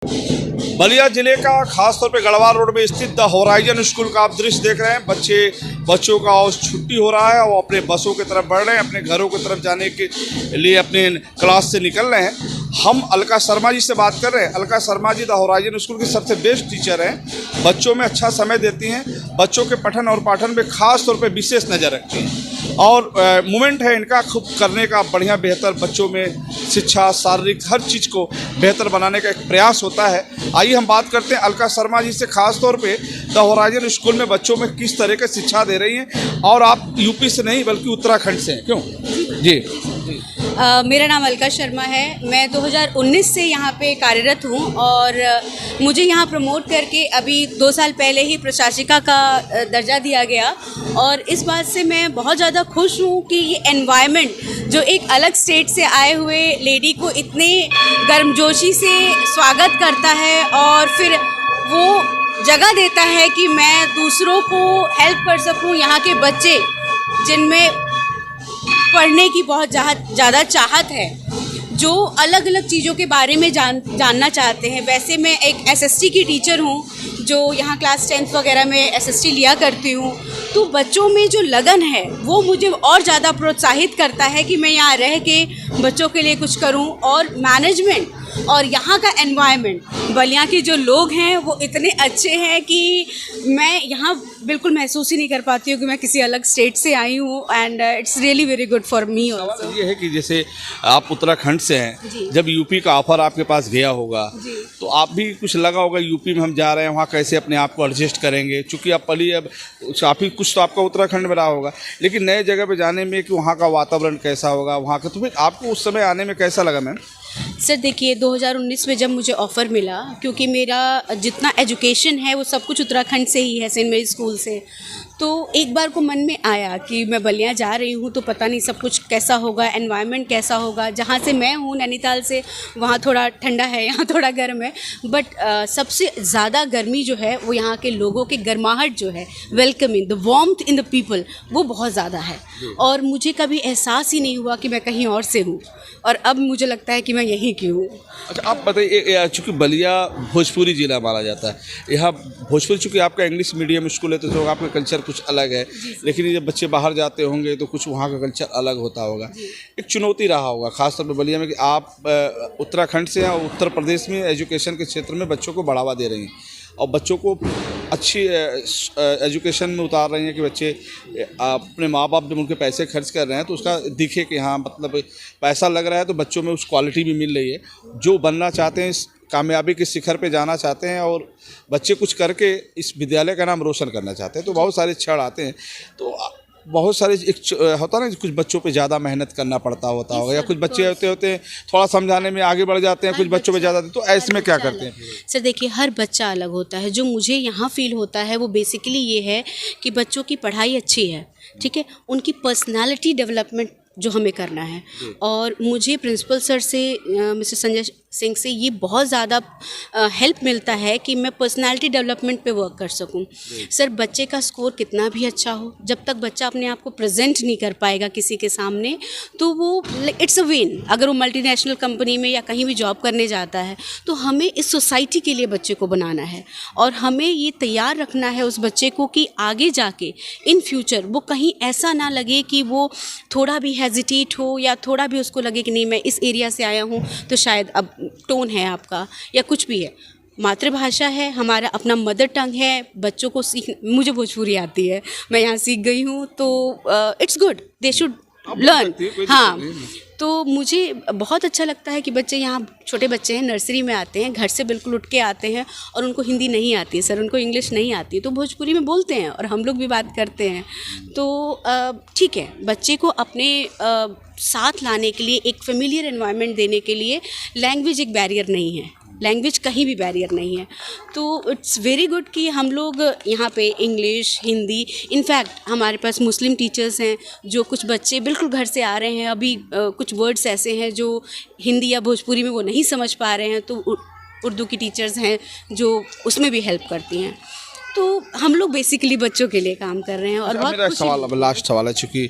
बलिया जिले का खासतौर पे गढ़वाल रोड में स्थित द होराइजन स्कूल का आप दृश्य देख रहे हैं। बच्चों का छुट्टी हो रहा है, वो अपने बसों की तरफ बढ़ रहे हैं, अपने घरों की तरफ जाने के लिए अपने क्लास से निकल रहे हैं। हम अलका शर्मा जी से बात कर रहे हैं। Alka Sharma ji the horizon school की सबसे बेस्ट टीचर हैं। बच्चों में अच्छा समय देती हैं, बच्चों के पठन और पाठन में खास तौर पे विशेष नज़र रखती हैं और मोमेंट है इनका खूब करने का, बढ़िया बेहतर बच्चों में शिक्षा, शारीरिक हर चीज़ को बेहतर बनाने का एक प्रयास होता है। आइए हम बात करते हैं अलका शर्मा जी से, खास तौर पे द होराइजन स्कूल में बच्चों में किस तरह की शिक्षा दे रही हैं। और आप यूपी से नहीं बल्कि उत्तराखंड से हैं, क्यों जी? मेरा नाम अलका शर्मा है। मैं 2019 से यहाँ पे कार्यरत हूँ और मुझे यहाँ प्रमोट करके अभी 2 साल पहले ही प्रशासिका का दर्जा दिया गया। और इस बात से मैं बहुत ज़्यादा खुश हूँ कि ये एनवायरनमेंट जो एक अलग स्टेट से आए हुए लेडी को इतने गर्मजोशी से स्वागत करता है और फिर वो जगह देता है कि मैं दूसरों को हेल्प कर सकूँ। यहाँ के बच्चे जिनमें पढ़ने की बहुत ज़्यादा चाहत है, जो अलग अलग चीज़ों के बारे में जानना चाहते हैं। वैसे मैं एक एसएसटी की टीचर हूँ जो यहाँ क्लास 10th वगैरह में एसएसटी लिया करती हूँ। तो बच्चों में जो लगन है वो मुझे और ज़्यादा प्रोत्साहित करता है कि मैं यहाँ रह के बच्चों के लिए कुछ करूँ। और मैनेजमेंट और यहाँ का एनवायरनमेंट, बलिया के जो लोग हैं वो इतने अच्छे हैं कि मैं यहाँ बिल्कुल महसूस ही नहीं कर पाती हूँ कि मैं किसी अलग स्टेट से आई हूँ। And it's really very good for me also. ये है कि जैसे आप उत्तराखंड से हैं, जब यूपी का ऑफर आपके पास गया होगा तो आप भी कुछ लगा होगा यूपी में हम जा रहे हैं, वहाँ कैसे अपने आप को एडजस्ट करेंगे। चूँकि आप पली अब काफ़ी कुछ तो आपका उत्तराखंड में रहा होगा, लेकिन नए जगह पे जाने में कि वहाँ का वातावरण कैसा होगा, वहाँ का, तो फिर आपको उस समय आने में कैसा लगा मैम? सर देखिए, 2019 में जब मुझे ऑफ़र मिला, क्योंकि मेरा जितना एजुकेशन है वो सब कुछ उत्तराखंड से ही है, सेंट मेरी स्कूल से, तो एक बार को मन में आया कि मैं बलिया जा रही हूँ तो पता नहीं सब कुछ कैसा होगा, एनवायरनमेंट कैसा होगा। जहाँ से मैं हूँ नैनीताल से, वहाँ थोड़ा ठंडा है, यहाँ थोड़ा गर्म है, बट सबसे ज़्यादा गर्मी जो है वो यहाँ के लोगों की गर्माहट जो है, welcoming, the warmth in the people, वो बहुत ज़्यादा है। और मुझे कभी एहसास ही नहीं हुआ कि मैं कहीं और से हूँ, और अब मुझे लगता है कि मैं यहीं की हूँ। अच्छा, आप बताइए, चूँकि बलिया भोजपुरी ज़िला माना जाता है, यहाँ भोजपुरी, चूँकि आपका इंग्लिश मीडियम स्कूल है तो आपका कल्चर कुछ अलग है, लेकिन जब बच्चे बाहर जाते होंगे तो कुछ वहाँ का कल्चर अलग होता होगा। एक चुनौती रहा होगा खासतौर पर बलिया में कि आप उत्तराखंड से हैं और उत्तर प्रदेश में एजुकेशन के क्षेत्र में बच्चों को बढ़ावा दे रही हैं और बच्चों को अच्छी एजुकेशन में उतार रही हैं कि बच्चे अपने माँ बाप जब उनके पैसे खर्च कर रहे हैं तो उसका दिखे कि हाँ, मतलब पैसा लग रहा है तो बच्चों में उस क्वालिटी भी मिल रही है। जो बनना चाहते हैं, कामयाबी के शिखर पे जाना चाहते हैं और बच्चे कुछ करके इस विद्यालय का नाम रोशन करना चाहते हैं, तो बहुत सारे क्षण आते हैं। तो बहुत सारे होता है ना, कुछ बच्चों पे ज़्यादा मेहनत करना पड़ता होगा, या कुछ बच्चे होते हैं थोड़ा समझाने में आगे बढ़ जाते हैं, कुछ बच्चों पे ज़्यादा, तो ऐसे में क्या करते हैं? सर देखिए, हर बच्चा अलग होता है। जो मुझे यहाँ फील होता है वो बेसिकली ये है कि बच्चों की पढ़ाई अच्छी है, ठीक है, उनकी पर्सनालिटी डेवलपमेंट जो हमें करना है। और मुझे प्रिंसिपल सर से, मिस्टर संजय सिंह से, ये बहुत ज़्यादा हेल्प मिलता है कि मैं पर्सनालिटी डेवलपमेंट पे वर्क कर सकूं। सर, बच्चे का स्कोर कितना भी अच्छा हो, जब तक बच्चा अपने आप को प्रेजेंट नहीं कर पाएगा किसी के सामने, तो वो इट्स अ वेन। अगर वो मल्टीनेशनल कंपनी में या कहीं भी जॉब करने जाता है, तो हमें इस सोसाइटी के लिए बच्चे को बनाना है और हमें ये तैयार रखना है उस बच्चे को कि आगे जाके इन फ्यूचर वो कहीं ऐसा ना लगे कि वो थोड़ा भी हेजिटेट हो या थोड़ा भी उसको लगे कि नहीं, मैं इस एरिया से आया हूँ तो शायद अब टोन है आपका या कुछ भी है। मातृभाषा है हमारा, अपना मदर टंग है, बच्चों को सीख, मुझे भोजपुरी आती है, मैं यहाँ सीख गई हूँ, तो it's good, they should learn. हाँ, तो मुझे बहुत अच्छा लगता है कि बच्चे यहाँ, छोटे बच्चे हैं, नर्सरी में आते हैं, घर से बिल्कुल उठ के आते हैं और उनको हिंदी नहीं आती है सर, उनको इंग्लिश नहीं आती है, तो भोजपुरी में बोलते हैं और हम लोग भी बात करते हैं। तो ठीक है, बच्चे को अपने साथ लाने के लिए, एक फेमिलियर एनवायरनमेंट देने के लिए लैंग्वेज एक बैरियर नहीं है, लैंग्वेज कहीं भी बैरियर नहीं है। तो इट्स वेरी गुड कि हम लोग यहाँ पे इंग्लिश, हिंदी, इनफैक्ट हमारे पास मुस्लिम टीचर्स हैं, जो कुछ बच्चे बिल्कुल घर से आ रहे हैं, अभी कुछ वर्ड्स ऐसे हैं जो हिंदी या भोजपुरी में वो नहीं समझ पा रहे हैं, तो उर्दू की टीचर्स हैं जो उसमें भी हेल्प करती हैं। तो हम लोग बेसिकली बच्चों के लिए काम कर रहे हैं और बहुत मेरा एक खुशी सवाल, अब लास्ट सवाल है, चूँकि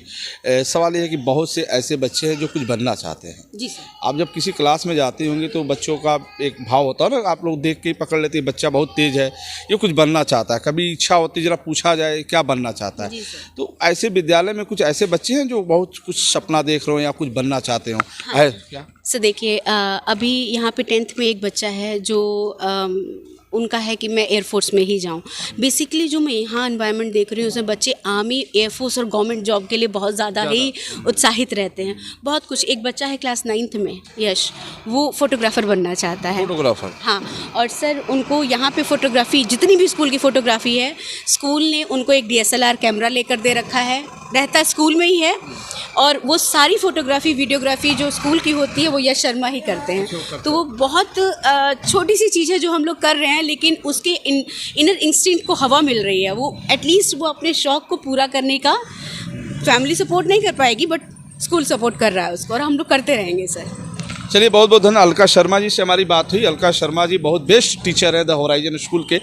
सवाल ये है कि बहुत से ऐसे बच्चे हैं जो कुछ बनना चाहते हैं। जी सर। आप जब किसी क्लास में जाती होंगी तो बच्चों का एक भाव होता है ना, आप लोग देख के ही पकड़ लेते हैं बच्चा बहुत तेज़ है, ये कुछ बनना चाहता है, कभी इच्छा होती है जरा पूछा जाए क्या बनना चाहता है। जी सर। तो ऐसे विद्यालय में कुछ ऐसे बच्चे हैं जो बहुत कुछ सपना देख रहे हो या कुछ बनना चाहते हो, है क्या? सर देखिए, अभी यहाँ पे 10th में एक बच्चा है जो उनका है कि मैं एयरफोर्स में ही जाऊँ। बेसिकली जो मैं यहाँ एनवायरनमेंट देख रही हूँ उसमें बच्चे आर्मी, एयरफोर्स और गवर्नमेंट जॉब के लिए बहुत ज़्यादा ही उत्साहित रहते हैं। बहुत कुछ, एक बच्चा है क्लास 9th में, यश, वो फोटोग्राफ़र बनना चाहता है। फोटोग्राफर? हाँ। और सर उनको यहाँ पे फ़ोटोग्राफ़ी, जितनी भी स्कूल की फ़ोटोग्राफ़ी है, स्कूल ने उनको एक DSLR कैमरा लेकर दे रखा है, रहता स्कूल में ही है, और वो सारी फ़ोटोग्राफ़ी वीडियोग्राफ़ी जो स्कूल की होती है वो यश शर्मा ही करते हैं। तो वो बहुत छोटी सी चीज़ है जो हम लोग कर रहे हैं, लेकिन उसके इनर इंस्टिंक्ट को हवा मिल रही है। वो एटलीस्ट वो अपने शौक़ को पूरा करने का, फैमिली सपोर्ट नहीं कर पाएगी बट स्कूल सपोर्ट कर रहा है उसको, और हम लोग करते रहेंगे सर। चलिए, बहुत बहुत धन्यवाद। अलका शर्मा जी से हमारी बात हुई। अलका शर्मा जी बहुत बेस्ट टीचर है द होराइजन स्कूल के।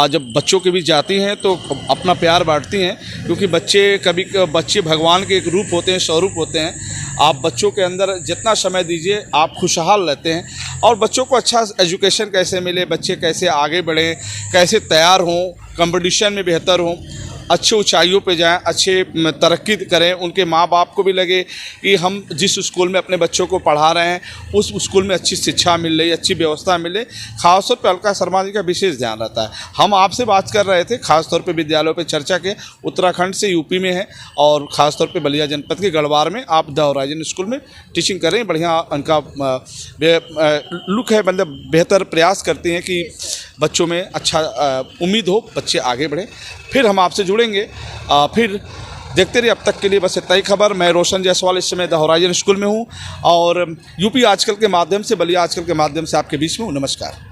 जब बच्चों के बीच जाती हैं तो अपना प्यार बांटती हैं, क्योंकि बच्चे भगवान के एक रूप होते हैं, स्वरूप होते हैं। आप बच्चों के अंदर जितना समय दीजिए आप खुशहाल रहते हैं, और बच्चों को अच्छा एजुकेशन कैसे मिले, बच्चे कैसे आगे बढ़ें, कैसे तैयार हों, कंपटीशन में बेहतर हों, अच्छे ऊंचाइयों पे जाएं, अच्छे तरक्की करें, उनके माँ बाप को भी लगे कि हम जिस स्कूल में अपने बच्चों को पढ़ा रहे हैं उस स्कूल में अच्छी शिक्षा मिल रही, अच्छी व्यवस्था मिले। खासतौर पे अलका शर्मा जी का विशेष ध्यान रहता है। हम आपसे बात कर रहे थे खासतौर पे विद्यालयों पे चर्चा के, उत्तराखंड से यूपी में है और ख़ासतौर पे बलिया जनपद के गढ़वार में आप द होराइजन स्कूल में टीचिंग कर रहे हैं। बढ़िया उनका लुक है, मतलब बेहतर प्रयास करते हैं कि बच्चों में अच्छा उम्मीद हो, बच्चे आगे बढ़ें। फिर हम आपसे जुड़ेंगे, फिर देखते रहिए। अब तक के लिए बस इतना ही खबर। मैं रोशन जायसवाल इस समय द होराइजन स्कूल में हूँ और यूपी आजकल के माध्यम से, बलिया आजकल के माध्यम से आपके बीच में हूँ। नमस्कार।